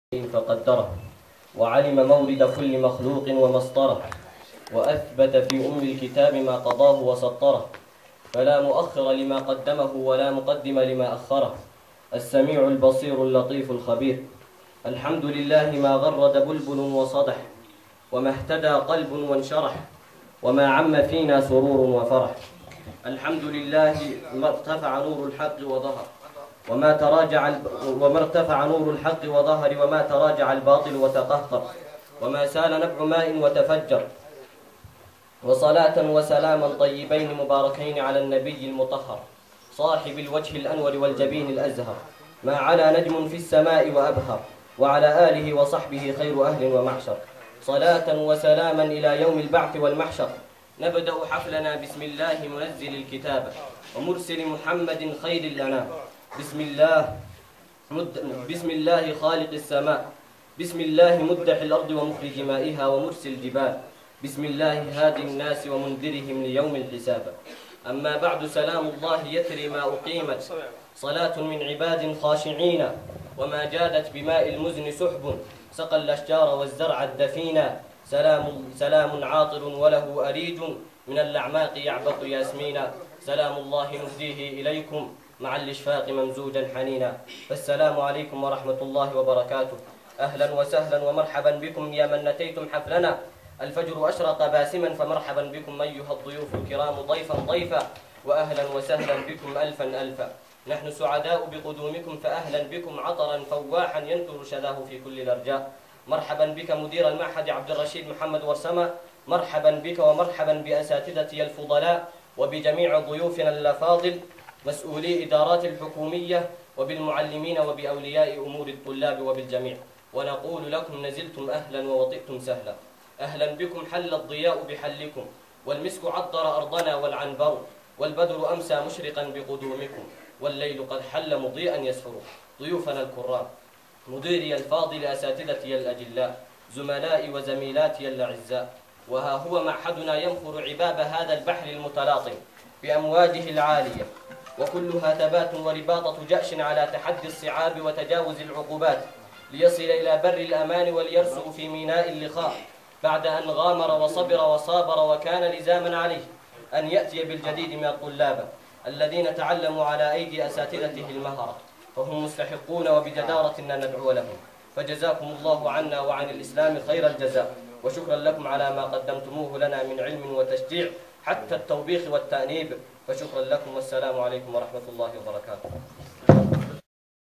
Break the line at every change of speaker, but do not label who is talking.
فقدره، وعلم مورد كل مخلوق ومسطره، وأثبت في أم الكتاب ما قضاه وسطره، فلا مؤخر لما قدمه ولا مقدم لما أخره. السميع البصير اللطيف الخبير. الحمد لله ما غرد بلبل وصدح، وما اهتدى قلب وانشرح، وما عم فينا سرور وفرح. الحمد لله ما ارتفع نور الحق وظهر، وما ارتفع نور الحق وظهر، وما تراجع الباطل وتقهقر، وما سال نبع ماء وتفجر. وصلاة وسلاما طيبين مباركين على النبي المطهر، صاحب الوجه الأنور والجبين الأزهر، ما علا نجم في السماء وأبهر، وعلى آله وصحبه خير أهل ومعشر. صلاة وسلاما إلى يوم البعث والمحشر. نبدأ حفلنا بسم الله منزل الكتاب، ومرسل محمد خير الأنام. بسم الله خالق السماء، بسم الله مدح الأرض ومخرج مائها ومرسل الجبال، بسم الله هادي الناس ومنذرهم ليوم الحساب. أما بعد، سلام الله يثري ما أقيمت، صلاة من عباد خاشعين، وما جادت بماء المزن سحب، سقى الأشجار والزرع الدفينا. سلام عاطر وله أريج، من الأعماق يعبق ياسمينا. سلام الله نهديه إليكم مع الإشفاق ممزوجا حنينا. فالسلام عليكم ورحمة الله وبركاته. أهلا وسهلا ومرحبا بكم يا من نتيتم حفلنا. الفجر أشرق باسما، فمرحبا بكم أيها الضيوف الكرام ضيفا، وأهلا وسهلا بكم ألفا ألفا. نحن سعداء بقدومكم، فأهلا بكم عطرا فواحا ينثر شذاه في كل الأرجاء. مرحبا بك مدير المعهد عبد الرشيد محمد ورسمة، مرحبا بك ومرحبا بأساتذتي الفضلاء، وبجميع ضيوفنا الأفاضل، مسؤولي إدارات الحكومية، وبالمعلمين وبأولياء أمور الطلاب وبالجميع. ونقول لكم نزلتم أهلا ووطئتم سهلا. أهلا بكم حل الضياء بحلكم، والمسك عطر أرضنا والعنبر، والبدر أمسى مشرقا بقدومكم، والليل قد حل مضيئا يسفر. ضيوفنا الكرام، مديري الفاضل، أساتذتي الأجلاء، زملائي وزميلاتي الأعزاء، وها هو معهدنا ينخر عباب هذا البحر المتلاطم بأمواجه العالية، وكلها ثبات ورباطة جأش على تحدي الصعاب وتجاوز العقوبات، ليصل إلى بر الأمان وليرسو في ميناء اللقاء، بعد أن غامر وصبر وصابر، وكان لزاما عليه أن يأتي بالجديد من الطلاب الذين تعلموا على أيدي أساتذته المهرة، فهم مستحقون وبجدارة أن ندعو لهم. فجزاكم الله عنا وعن الإسلام خير الجزاء، وشكرا لكم على ما قدمتموه لنا من علم وتشجيع، حتى التوبيخ والتأنيب. فشكرا لكم، والسلام عليكم ورحمة الله وبركاته.